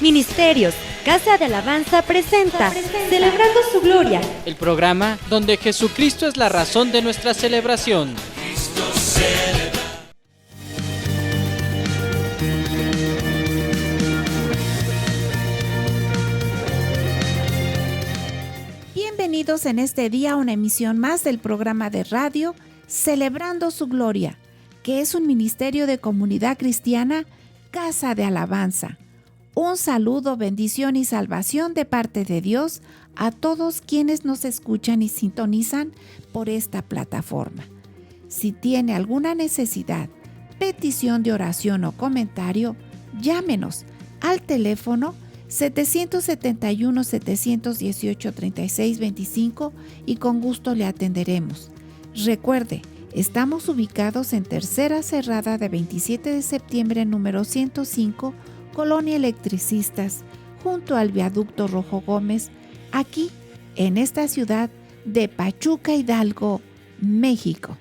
Ministerios, Casa de Alabanza presenta Celebrando su Gloria, el programa donde Jesucristo es la razón de nuestra celebración. Bienvenidos en este día a una emisión más del programa de radio Celebrando su Gloria, que es un ministerio de comunidad cristiana, Casa de Alabanza. Un saludo, bendición y salvación de parte de Dios a todos quienes nos escuchan y sintonizan por esta plataforma. Si tiene alguna necesidad, petición de oración o comentario, llámenos al teléfono 771-718-3625 y con gusto le atenderemos. Recuerde, estamos ubicados en Tercera Cerrada de 27 de septiembre número 105, Colonia Electricistas, junto al Viaducto Rojo Gómez, aquí en esta ciudad de Pachuca, Hidalgo, México.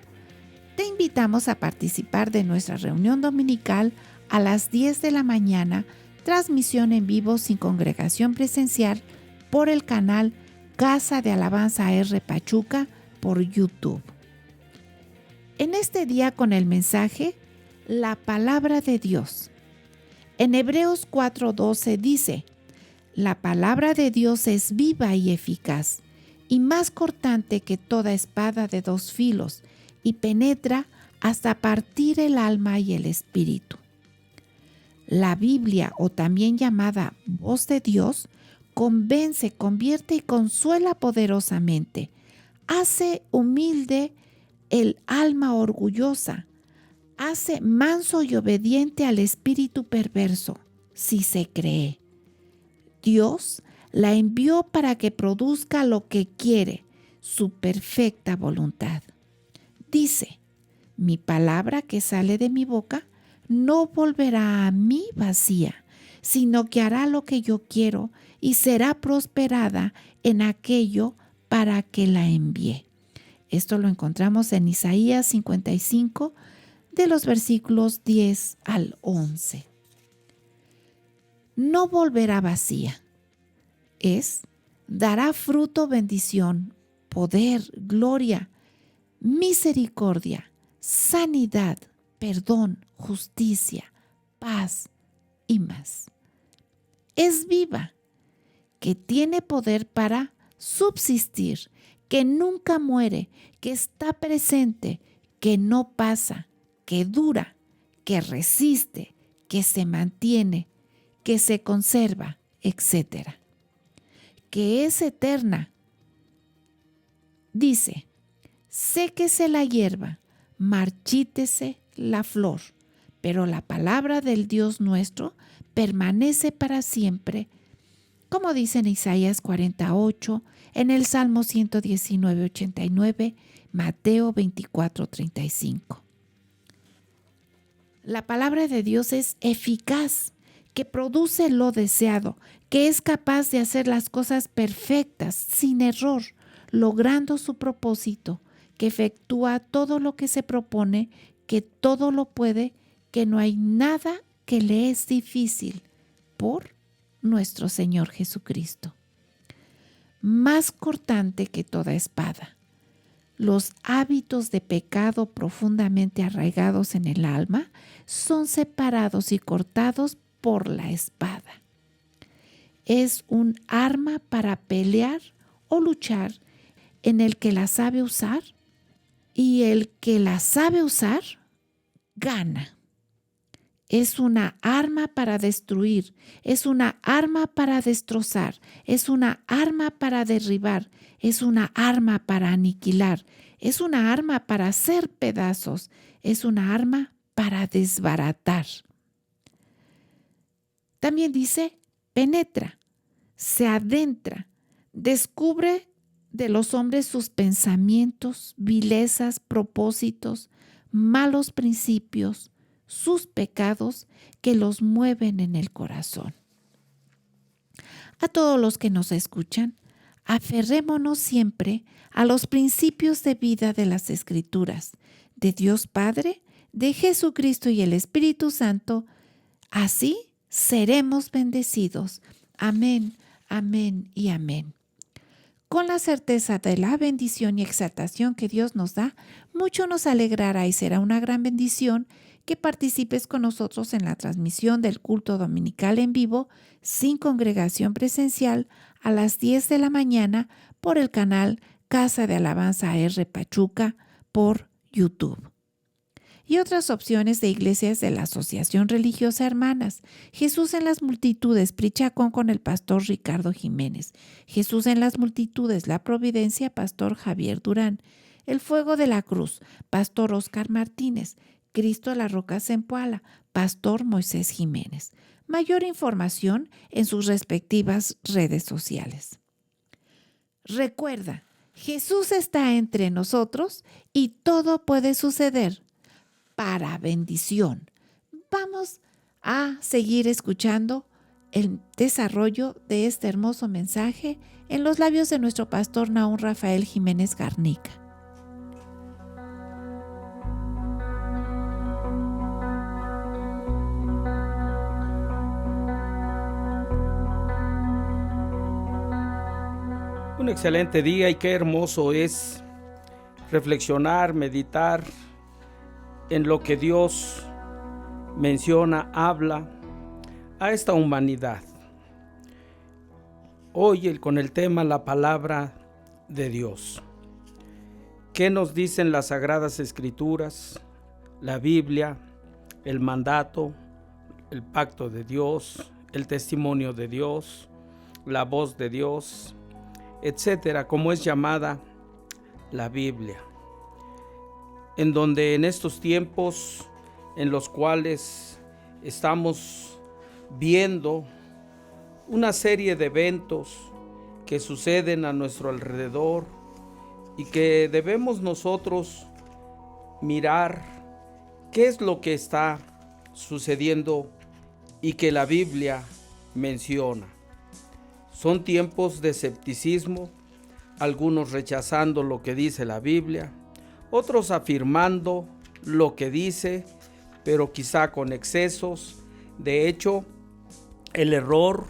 Te invitamos a participar de nuestra reunión dominical a las 10 de la mañana, transmisión en vivo sin congregación presencial por el canal Casa de Alabanza R Pachuca por YouTube. En este día con el mensaje, la palabra de Dios. En Hebreos 4:12 dice, la palabra de Dios es viva y eficaz, y más cortante que toda espada de dos filos, y penetra hasta partir el alma y el espíritu. La Biblia, o también llamada voz de Dios, convence, convierte y consuela poderosamente. Hace humilde el alma orgullosa. Hace manso y obediente al espíritu perverso, si se cree. Dios la envió para que produzca lo que quiere, su perfecta voluntad. Dice, mi palabra que sale de mi boca no volverá a mí vacía, sino que hará lo que yo quiero y será prosperada en aquello para que la envié. Esto lo encontramos en Isaías 55, de los versículos 10 al 11. No volverá vacía. Dará fruto, bendición, poder, gloria, misericordia, sanidad, perdón, justicia, paz y más. Es viva, que tiene poder para subsistir, que nunca muere, que está presente, que no pasa, que dura, que resiste, que se mantiene, que se conserva, etc. Que es eterna. Dice, séquese la hierba, marchítese la flor, pero la palabra del Dios nuestro permanece para siempre, como dice en Isaías 48, en el Salmo 119, 89, Mateo 24, 35. La palabra de Dios es eficaz, que produce lo deseado, que es capaz de hacer las cosas perfectas, sin error, logrando su propósito, que efectúa todo lo que se propone, que todo lo puede, que no hay nada que le es difícil, por nuestro Señor Jesucristo. Más cortante que toda espada. Los hábitos de pecado profundamente arraigados en el alma son separados y cortados por la espada. Es un arma para pelear o luchar en el que la sabe usar, y el que la sabe usar gana. Es una arma para destruir, es una arma para destrozar, es una arma para derribar, es una arma para aniquilar, es una arma para hacer pedazos, es una arma para desbaratar. También dice, penetra, se adentra, descubre de los hombres sus pensamientos, vilezas, propósitos, malos principios, sus pecados que los mueven en el corazón. A todos los que nos escuchan, aferrémonos siempre a los principios de vida de las Escrituras, de Dios Padre, de Jesucristo y el Espíritu Santo. Así seremos bendecidos. Amén, amén y amén. Con la certeza de la bendición y exaltación que Dios nos da, mucho nos alegrará y será una gran bendición que participes con nosotros en la transmisión del culto dominical en vivo, sin congregación presencial, a las 10 de la mañana por el canal Casa de Alabanza R. Pachuca por YouTube. Y otras opciones de iglesias de la Asociación Religiosa Hermanas. Jesús en las Multitudes, Prichacón con el pastor Ricardo Jiménez. Jesús en las Multitudes, La Providencia, pastor Javier Durán. El Fuego de la Cruz, pastor Oscar Martínez. Cristo la Roca Zempoala, pastor Moisés Jiménez. Mayor información en sus respectivas redes sociales. Recuerda, Jesús está entre nosotros y todo puede suceder para bendición. Vamos a seguir escuchando el desarrollo de este hermoso mensaje en los labios de nuestro pastor Nahum Rafael Jiménez Garnica. Un excelente día y qué hermoso es reflexionar, meditar en lo que Dios menciona, habla a esta humanidad. Hoy con el tema la palabra de Dios. ¿Qué nos dicen las Sagradas Escrituras, la Biblia, el mandato, el pacto de Dios, el testimonio de Dios, la voz de Dios, etcétera, como es llamada la Biblia? En donde en estos tiempos en los cuales estamos viendo una serie de eventos que suceden a nuestro alrededor y que debemos nosotros mirar qué es lo que está sucediendo y que la Biblia menciona. Son tiempos de escepticismo, algunos rechazando lo que dice la Biblia, otros afirmando lo que dice, pero quizá con excesos. De hecho, el error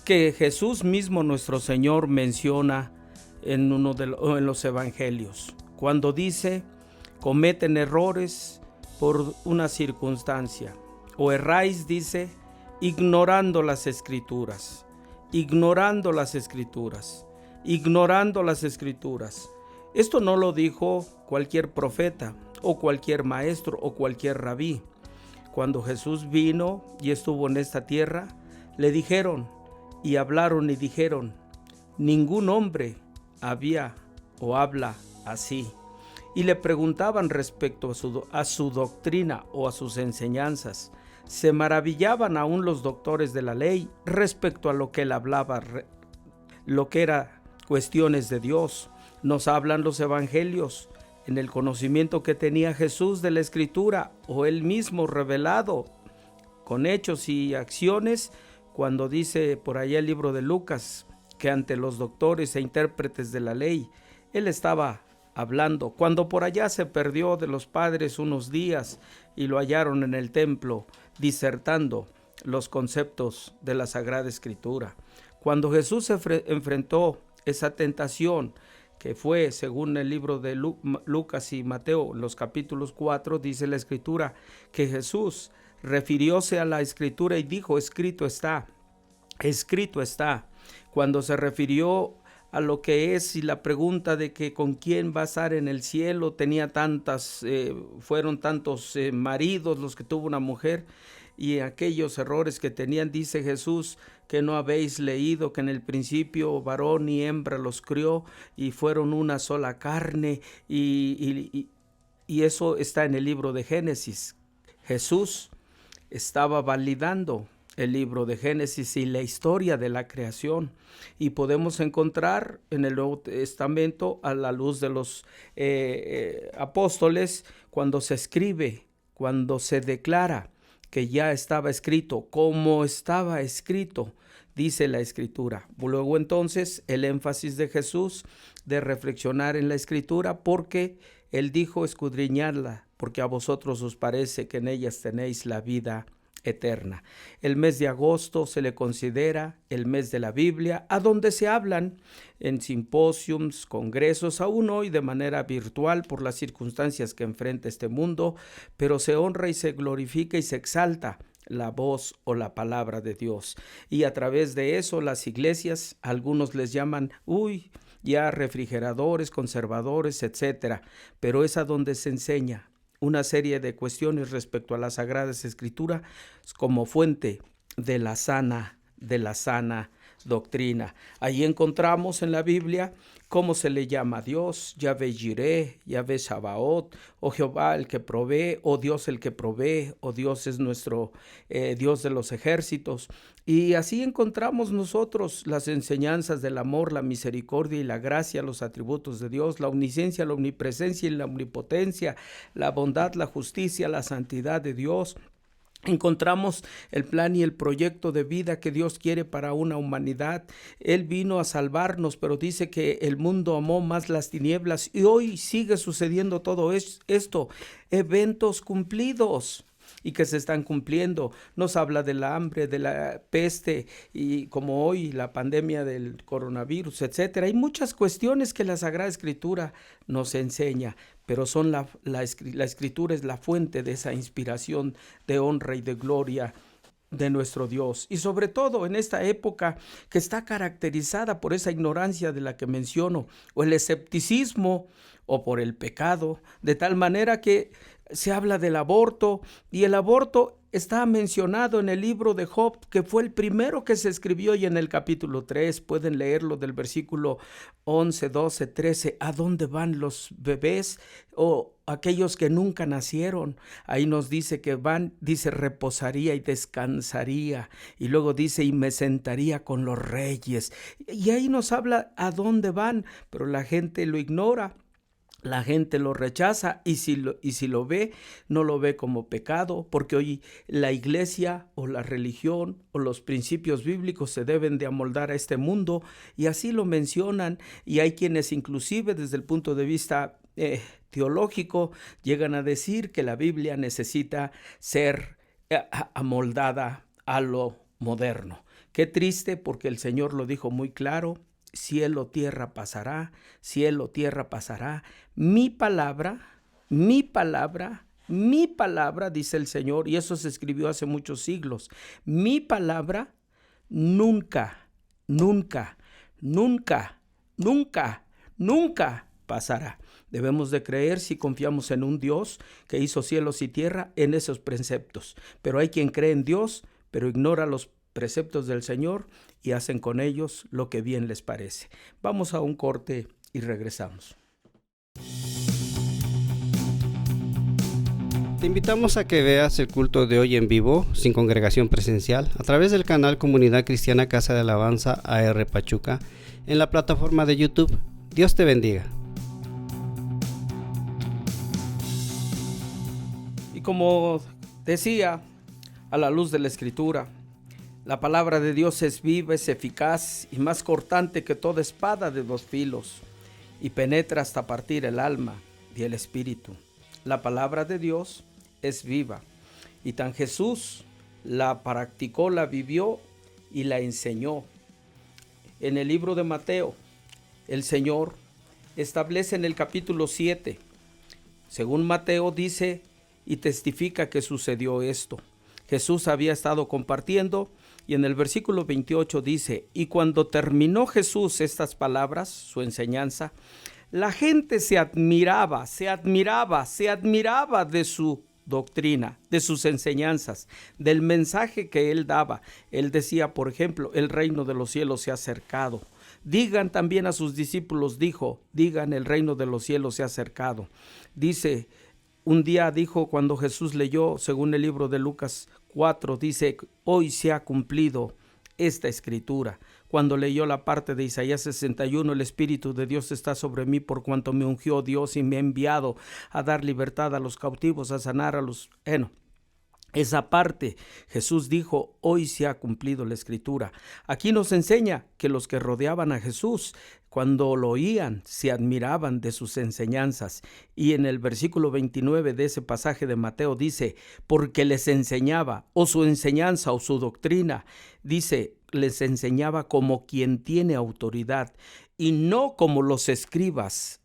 que Jesús mismo, nuestro Señor, menciona en los evangelios, cuando dice: cometen errores por una circunstancia, o erráis, dice, ignorando las Escrituras, ignorando las Escrituras, ignorando las Escrituras. Esto no lo dijo cualquier profeta o cualquier maestro o cualquier rabí. Cuando Jesús vino y estuvo en esta tierra, le dijeron y hablaron y dijeron: ningún hombre había o habla así. Y le preguntaban respecto a su doctrina o a sus enseñanzas. Se maravillaban aún los doctores de la ley respecto a lo que él hablaba, lo que era cuestiones de Dios. Nos hablan los evangelios en el conocimiento que tenía Jesús de la Escritura, o él mismo revelado con hechos y acciones, cuando dice por allá el libro de Lucas que ante los doctores e intérpretes de la ley él estaba hablando. Cuando por allá se perdió de los padres unos días y lo hallaron en el templo disertando los conceptos de la Sagrada Escritura. Cuando Jesús se enfrentó esa tentación, que fue según el libro de Lucas y Mateo, los capítulos 4, dice la Escritura que Jesús refirióse a la Escritura y dijo: escrito está, escrito está. Cuando se refirió a lo que es y la pregunta de que con quién va a estar en el cielo, fueron tantos maridos los que tuvo una mujer, y aquellos errores que tenían, dice Jesús, que no habéis leído que en el principio varón y hembra los crió y fueron una sola carne, y eso está en el libro de Génesis. Jesús estaba validando el libro de Génesis y la historia de la creación, y podemos encontrar en el Nuevo Testamento, a la luz de los apóstoles, cuando se escribe, cuando se declara que ya estaba escrito, como estaba escrito, dice la Escritura. Luego entonces el énfasis de Jesús de reflexionar en la Escritura, porque él dijo: escudriñadla, porque a vosotros os parece que en ellas tenéis la vida eterna. El mes de agosto se le considera el mes de la Biblia, a donde se hablan en simposios, congresos, aún hoy de manera virtual por las circunstancias que enfrenta este mundo, pero se honra y se glorifica y se exalta la voz o la palabra de Dios. Y a través de eso las iglesias, algunos les llaman, ya refrigeradores, conservadores, etcétera, pero es a donde se enseña una serie de cuestiones respecto a las Sagradas Escrituras como fuente de la sana doctrina. Ahí encontramos en la Biblia cómo se le llama a Dios: Yahvé Jireh, Yahvé Sabaoth, o Jehová el que provee, o Dios el que provee, o Dios es nuestro Dios de los ejércitos. Y así encontramos nosotros las enseñanzas del amor, la misericordia y la gracia, los atributos de Dios, la omnisciencia, la omnipresencia y la omnipotencia, la bondad, la justicia, la santidad de Dios. Encontramos el plan y el proyecto de vida que Dios quiere para una humanidad. Él vino a salvarnos, pero dice que el mundo amó más las tinieblas, y hoy sigue sucediendo todo esto, eventos cumplidos y que se están cumpliendo. Nos habla del hambre, de la peste, y como hoy la pandemia del coronavirus, etcétera. Hay muchas cuestiones que la Sagrada Escritura nos enseña, pero son la Escritura es la fuente de esa inspiración de honra y de gloria de nuestro Dios. Y sobre todo en esta época que está caracterizada por esa ignorancia de la que menciono, o el escepticismo, o por el pecado, de tal manera que se habla del aborto, y el aborto está mencionado en el libro de Job, que fue el primero que se escribió, y en el capítulo 3 pueden leerlo del versículo 11, 12, 13, ¿a dónde van los bebés o aquellos que nunca nacieron? Ahí nos dice que van, dice, reposaría y descansaría, y luego dice, y me sentaría con los reyes, y ahí nos habla a dónde van, pero la gente lo ignora. La gente lo rechaza, y si lo ve, no lo ve como pecado, porque hoy la iglesia o la religión o los principios bíblicos se deben de amoldar a este mundo, y así lo mencionan, y hay quienes inclusive desde el punto de vista teológico llegan a decir que la Biblia necesita ser amoldada a lo moderno. Qué triste, porque el Señor lo dijo muy claro: cielo, tierra pasará, cielo, tierra pasará. Mi palabra, dice el Señor, y eso se escribió hace muchos siglos. Mi palabra nunca pasará. Debemos de creer, si confiamos en un Dios que hizo cielos y tierra, en esos preceptos. Pero hay quien cree en Dios, pero ignora los preceptos del Señor y hacen con ellos lo que bien les parece. Vamos a un corte y regresamos. Te invitamos a que veas el culto de hoy en vivo, sin congregación presencial, a través del canal Comunidad Cristiana Casa de Alabanza AR Pachuca, en la plataforma de YouTube. Dios te bendiga. Y como decía, a la luz de la Escritura, la palabra de Dios es viva, es eficaz y más cortante que toda espada de dos filos, y penetra hasta partir el alma y el espíritu. La palabra de Dios es viva, y tan Jesús la practicó, la vivió y la enseñó. En el libro de Mateo, el Señor establece en el capítulo 7, según Mateo dice y testifica que sucedió esto. Jesús había estado compartiendo, y en el versículo 28 dice: y cuando terminó Jesús estas palabras, su enseñanza, la gente se admiraba de su doctrina, de sus enseñanzas, del mensaje que él daba. Él decía, por ejemplo, el reino de los cielos se ha acercado. Digan también a sus discípulos, digan, el reino de los cielos se ha acercado. Dice, un día dijo, cuando Jesús leyó, según el libro de Lucas 4, dice, hoy se ha cumplido esta escritura. Cuando leyó la parte de Isaías 61, el Espíritu de Dios está sobre mí, por cuanto me ungió Dios y me ha enviado a dar libertad a los cautivos, a sanar a los... Esa parte, Jesús dijo, hoy se ha cumplido la escritura. Aquí nos enseña que los que rodeaban a Jesús, Cuando lo oían, se admiraban de sus enseñanzas. Y en el versículo 29 de ese pasaje de Mateo dice, porque les enseñaba, o su enseñanza o su doctrina, dice, les enseñaba como quien tiene autoridad y no como los escribas,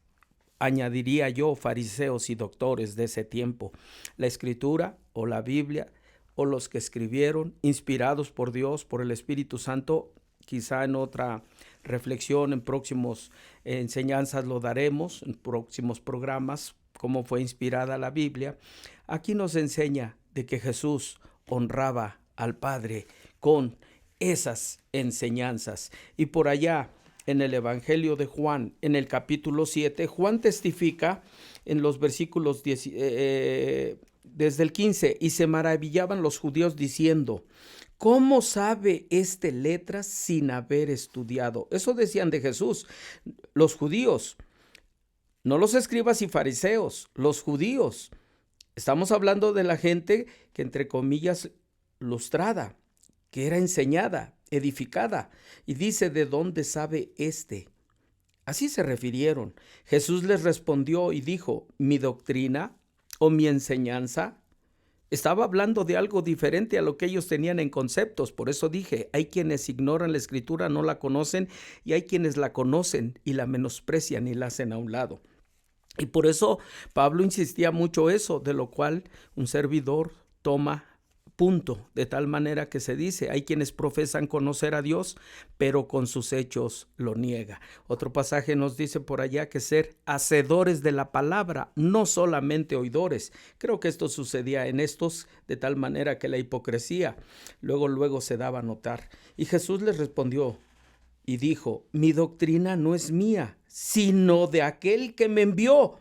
añadiría yo, fariseos y doctores de ese tiempo. La Escritura o la Biblia o los que escribieron, inspirados por Dios, por el Espíritu Santo, quizá en otra reflexión, en próximos enseñanzas lo daremos, en próximos programas, cómo fue inspirada la Biblia. Aquí nos enseña de que Jesús honraba al Padre con esas enseñanzas. Y por allá, en el Evangelio de Juan, en el capítulo 7, Juan testifica en los versículos 10, desde el 15, y se maravillaban los judíos diciendo, ¿cómo sabe este letras sin haber estudiado? Eso decían de Jesús los judíos, no los escribas y fariseos, los judíos. Estamos hablando de la gente que, entre comillas, lustrada, que era enseñada, edificada. Y dice, ¿de dónde sabe este? Así se refirieron. Jesús les respondió y dijo, mi doctrina o mi enseñanza. Estaba hablando de algo diferente a lo que ellos tenían en conceptos. Por eso dije, hay quienes ignoran la Escritura, no la conocen, y hay quienes la conocen y la menosprecian y la hacen a un lado. Y por eso Pablo insistía mucho eso, de lo cual un servidor toma punto, de tal manera que se dice, hay quienes profesan conocer a Dios, pero con sus hechos lo niega. Otro pasaje nos dice por allá que ser hacedores de la palabra, no solamente oidores. Creo que esto sucedía en estos, de tal manera que la hipocresía luego se daba a notar. Y Jesús les respondió y dijo, mi doctrina no es mía, sino de aquel que me envió,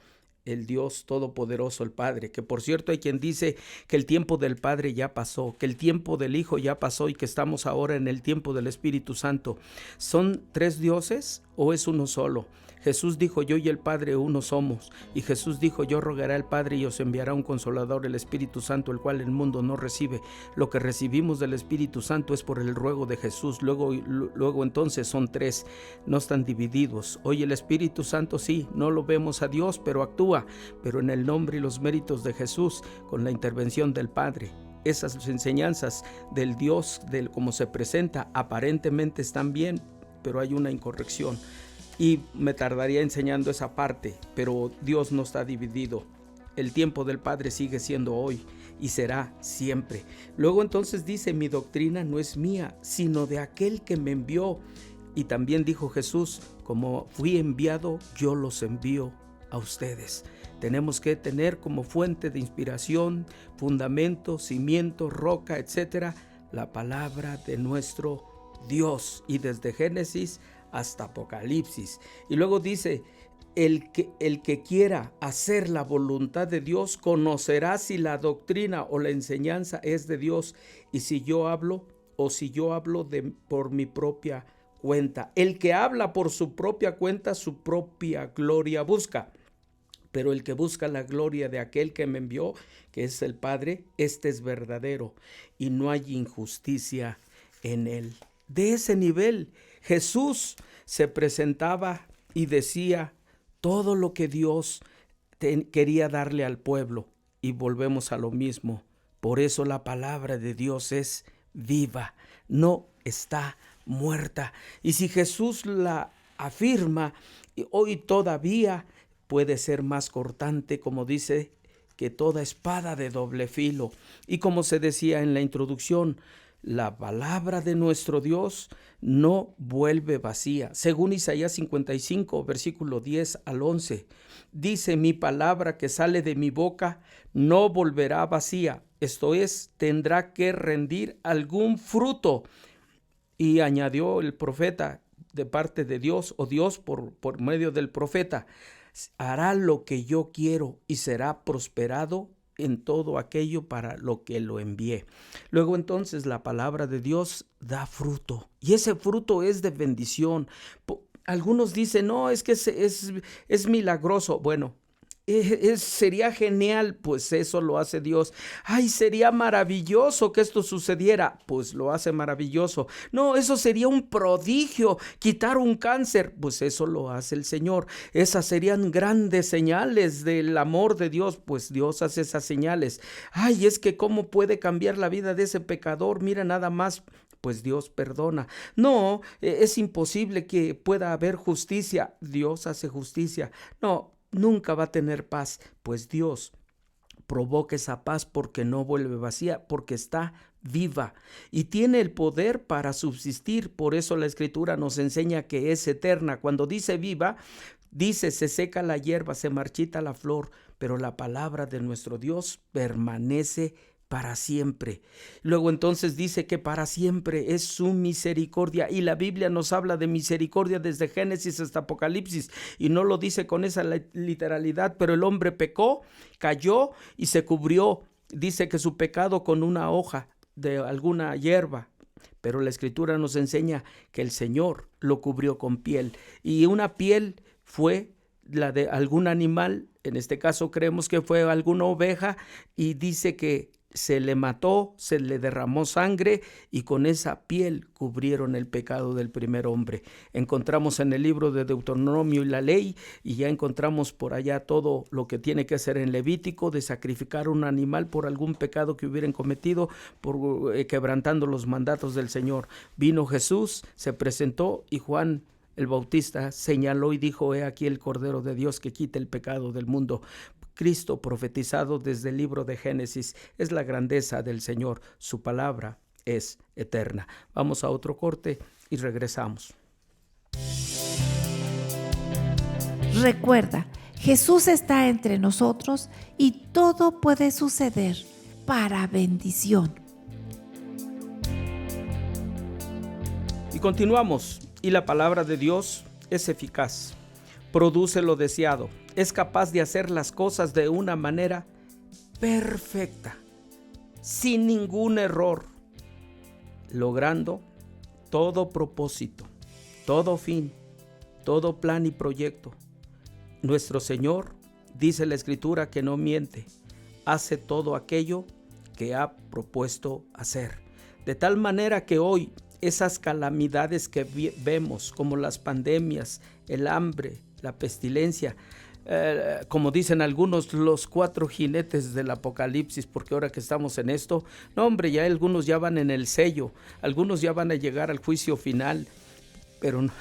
el Dios Todopoderoso, el Padre, que por cierto hay quien dice que el tiempo del Padre ya pasó, que el tiempo del Hijo ya pasó y que estamos ahora en el tiempo del Espíritu Santo. ¿Son tres dioses o es uno solo? Jesús dijo, yo y el Padre uno somos. Y Jesús dijo, yo rogaré al Padre y os enviará un Consolador, el Espíritu Santo, el cual el mundo no recibe. Lo que recibimos del Espíritu Santo es por el ruego de Jesús. Luego entonces son tres, no están divididos. Hoy el Espíritu Santo sí, no lo vemos a Dios, pero actúa. Pero en el nombre y los méritos de Jesús, con la intervención del Padre. Esas enseñanzas del Dios, del cómo se presenta, aparentemente están bien, pero hay una incorrección. Y me tardaría enseñando esa parte, pero Dios no está dividido. El tiempo del Padre sigue siendo hoy y será siempre. Luego entonces dice, mi doctrina no es mía, sino de aquel que me envió. Y también dijo Jesús, como fui enviado, yo los envío a ustedes. Tenemos que tener como fuente de inspiración, fundamento, cimiento, roca, etcétera, la palabra de nuestro Dios. Y desde Génesis hasta Apocalipsis. Y luego dice, el que quiera hacer la voluntad de Dios conocerá si la doctrina o la enseñanza es de Dios y si yo hablo por mi propia cuenta. El que habla por su propia cuenta, su propia gloria busca. Pero el que busca la gloria de aquel que me envió, que es el Padre, este es verdadero y no hay injusticia en él. De ese nivel, Jesús se presentaba y decía todo lo que Dios quería darle al pueblo. Y volvemos a lo mismo. Por eso la palabra de Dios es viva, no está muerta. Y si Jesús la afirma, hoy todavía puede ser más cortante, como dice, que toda espada de doble filo. Y como se decía en la introducción, la palabra de nuestro Dios no vuelve vacía. Según Isaías 55, versículo 10 al 11, dice, mi palabra que sale de mi boca no volverá vacía. Esto es, tendrá que rendir algún fruto. Y añadió el profeta de parte de Dios, o Dios por medio del profeta, hará lo que yo quiero y será prosperado en todo aquello para lo que lo envié. Luego entonces la palabra de Dios da fruto y ese fruto es de bendición. Algunos dicen, no, es que es milagroso. Bueno, Sería genial, pues eso lo hace Dios. Ay, sería maravilloso que esto sucediera, pues lo hace maravilloso. No, eso sería un prodigio, quitar un cáncer, pues eso lo hace el Señor. Esas serían grandes señales del amor de Dios, pues Dios hace esas señales. Ay, es que cómo puede cambiar la vida de ese pecador, mira nada más. Pues Dios perdona. No, es imposible que pueda haber justicia. Dios hace justicia. No, nunca va a tener paz, pues Dios provoca esa paz porque no vuelve vacía, porque está viva y tiene el poder para subsistir. Por eso la Escritura nos enseña que es eterna. Cuando dice viva, dice se seca la hierba, se marchita la flor, pero la palabra de nuestro Dios permanece para siempre. Luego entonces dice que para siempre es su misericordia, y la Biblia nos habla de misericordia desde Génesis hasta Apocalipsis, y no lo dice con esa literalidad, pero el hombre pecó, cayó y se cubrió, dice que su pecado con una hoja de alguna hierba, pero la Escritura nos enseña que el Señor lo cubrió con piel, y una piel fue la de algún animal, en este caso creemos que fue alguna oveja, y dice que se le mató, se le derramó sangre y con esa piel cubrieron el pecado del primer hombre. Encontramos en el libro de Deuteronomio y la ley, y ya encontramos por allá todo lo que tiene que hacer en Levítico, de sacrificar un animal por algún pecado que hubieran cometido, por quebrantando los mandatos del Señor. Vino Jesús, se presentó, y Juan el Bautista señaló y dijo: he aquí el Cordero de Dios que quita el pecado del mundo. Cristo, profetizado desde el libro de Génesis, es la grandeza del Señor. Su palabra es eterna. Vamos a otro corte y regresamos. Recuerda, Jesús está entre nosotros y todo puede suceder para bendición. Y continuamos. Y la palabra de Dios es eficaz, produce lo deseado, es capaz de hacer las cosas de una manera perfecta, sin ningún error, logrando todo propósito, todo fin, todo plan y proyecto. Nuestro Señor, dice la Escritura, que no miente, hace todo aquello que ha propuesto hacer. De tal manera que hoy esas calamidades que vemos, como las pandemias, el hambre, la pestilencia, como dicen algunos, los 4 jinetes del Apocalipsis, porque ahora que estamos en esto, no hombre, ya algunos ya van en el sello, algunos ya van a llegar al juicio final, pero no,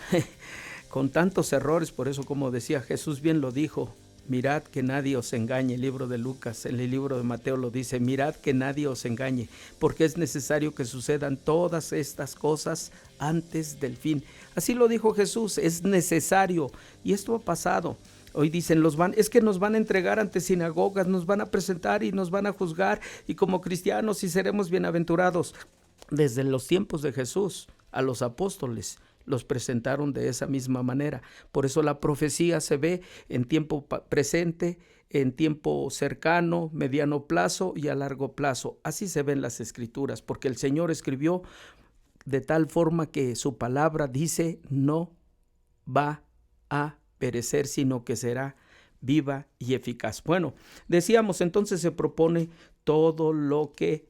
con tantos errores. Por eso, como decía Jesús, bien lo dijo: mirad que nadie os engañe. El libro de Lucas, en el libro de Mateo lo dice: mirad que nadie os engañe, porque es necesario que sucedan todas estas cosas antes del fin. Así lo dijo Jesús, es necesario, y esto ha pasado. Hoy dicen, es que nos van a entregar ante sinagogas, nos van a presentar y nos van a juzgar, y como cristianos y seremos bienaventurados. Desde los tiempos de Jesús, a los apóstoles los presentaron de esa misma manera. Por eso la profecía se ve en tiempo presente, en tiempo cercano, mediano plazo y a largo plazo. Así se ven las Escrituras, porque el Señor escribió de tal forma que su palabra dice: no va a perecer, sino que será viva y eficaz. Bueno, decíamos, entonces se propone todo lo que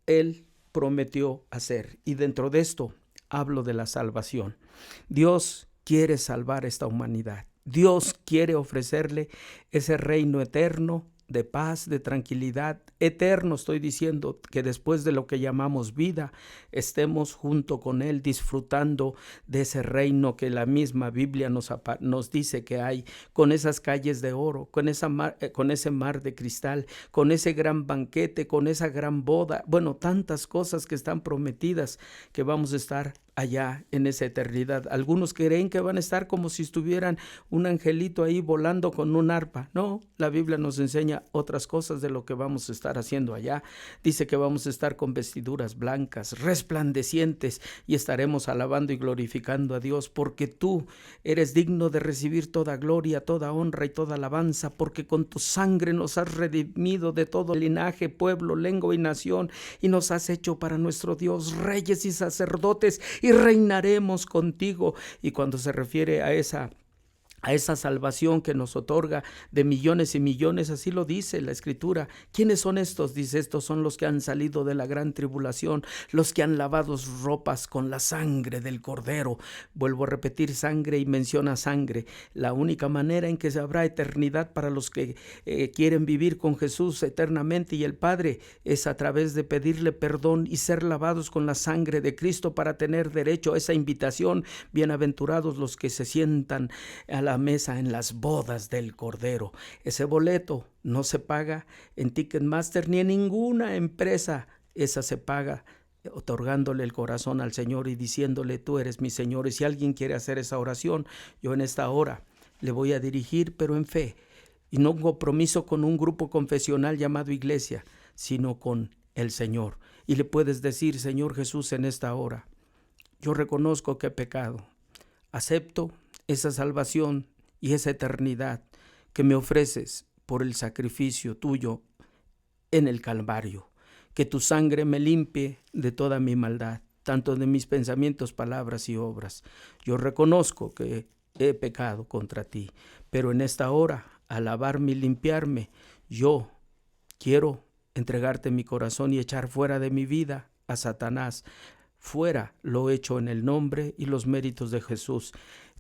Él prometió hacer, y dentro de esto hablo de la salvación. Dios quiere salvar esta humanidad. Dios quiere ofrecerle ese reino eterno de paz, de tranquilidad, eterno. Estoy diciendo que después de lo que llamamos vida, estemos junto con Él disfrutando de ese reino que la misma Biblia nos dice que hay, con esas calles de oro, con ese mar de cristal, con ese gran banquete, con esa gran boda. Bueno, tantas cosas que están prometidas, que vamos a estar allá en esa eternidad. Algunos creen que van a estar como si estuvieran un angelito ahí volando con un arpa. No, la Biblia nos enseña otras cosas de lo que vamos a estar haciendo allá. Dice que vamos a estar con vestiduras blancas, resplandecientes, y estaremos alabando y glorificando a Dios, porque tú eres digno de recibir toda gloria, toda honra y toda alabanza, porque con tu sangre nos has redimido de todo linaje, pueblo, lengua y nación, y nos has hecho para nuestro Dios reyes y sacerdotes, y reinaremos contigo. Y cuando se refiere a esa a esa salvación que nos otorga de millones y millones, así lo dice la Escritura. ¿Quiénes son estos? Dice, estos son los que han salido de la gran tribulación, los que han lavado sus ropas con la sangre del Cordero. Vuelvo a repetir, sangre, y menciona sangre. La única manera en que se habrá eternidad para los que quieren vivir con Jesús eternamente y el Padre es a través de pedirle perdón y ser lavados con la sangre de Cristo para tener derecho a esa invitación. Bienaventurados los que se sientan a la mesa en las bodas del Cordero. Ese boleto no se paga en Ticketmaster ni en ninguna empresa. Esa se paga otorgándole el corazón al Señor y diciéndole, tú eres mi Señor. Y si alguien quiere hacer esa oración, yo en esta hora le voy a dirigir, pero en fe, y no en compromiso con un grupo confesional llamado iglesia, sino con el Señor. Y le puedes decir, Señor Jesús, en esta hora, yo reconozco que he pecado, acepto esa salvación y esa eternidad que me ofreces por el sacrificio tuyo en el Calvario. Que tu sangre me limpie de toda mi maldad, tanto de mis pensamientos, palabras y obras. Yo reconozco que he pecado contra ti, pero en esta hora, al lavarme y limpiarme, yo quiero entregarte mi corazón y echar fuera de mi vida a Satanás. Fuera lo hecho en el nombre y los méritos de Jesús.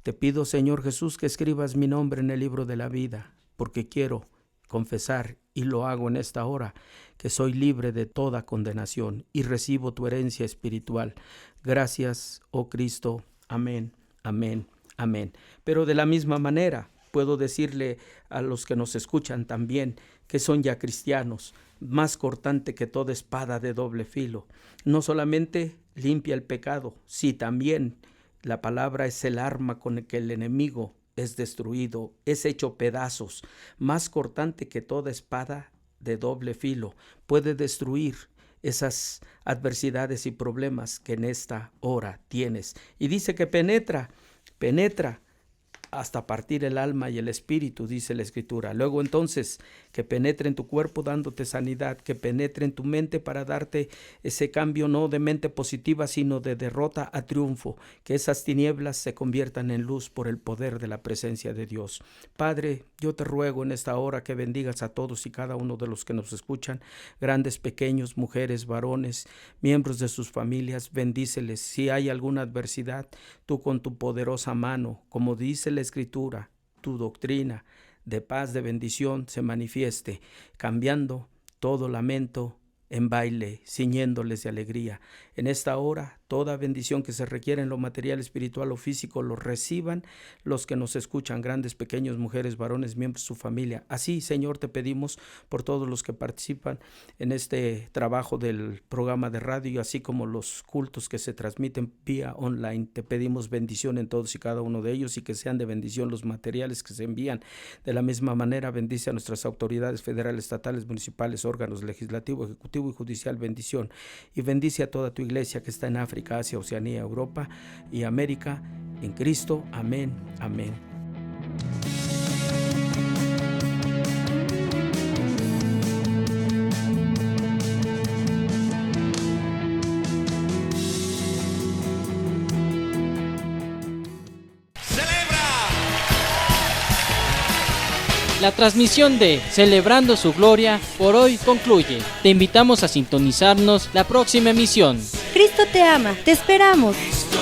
Te pido, Señor Jesús, que escribas mi nombre en el libro de la vida, porque quiero confesar, y lo hago en esta hora, que soy libre de toda condenación y recibo tu herencia espiritual. Gracias, oh Cristo. Amén, amén, amén. Pero de la misma manera, puedo decirle a los que nos escuchan también, que son ya cristianos, más cortante que toda espada de doble filo. No solamente limpia el pecado, sí, también la palabra es el arma con el que el enemigo es destruido, es hecho pedazos, más cortante que toda espada de doble filo. Puede destruir esas adversidades y problemas que en esta hora tienes. Y dice que penetra hasta partir el alma y el espíritu, dice la Escritura. Luego entonces, que penetre en tu cuerpo dándote sanidad, que penetre en tu mente para darte ese cambio no de mente positiva, sino de derrota a triunfo, que esas tinieblas se conviertan en luz por el poder de la presencia de Dios. Padre, yo te ruego en esta hora que bendigas a todos y cada uno de los que nos escuchan, grandes, pequeños, mujeres, varones, miembros de sus familias, bendíceles. Si hay alguna adversidad, tú con tu poderosa mano, como dice la Escritura, tu doctrina de paz, de bendición se manifieste, cambiando todo lamento en baile, ciñéndoles de alegría. En esta hora, toda bendición que se requiere en lo material, espiritual o físico, lo reciban los que nos escuchan, grandes, pequeños, mujeres, varones, miembros de su familia. Así, Señor, te pedimos por todos los que participan en este trabajo del programa de radio, así como los cultos que se transmiten vía online. Te pedimos bendición en todos y cada uno de ellos y que sean de bendición los materiales que se envían. De la misma manera, bendice a nuestras autoridades federales, estatales, municipales, órganos legislativo, ejecutivo y judicial, bendición. Y bendice a toda tu iglesia que está en África, Asia, Oceanía, Europa y América, en Cristo. Amén, amén. La transmisión de Celebrando su Gloria por hoy concluye. Te invitamos a sintonizarnos la próxima emisión. Cristo te ama, te esperamos. Cristo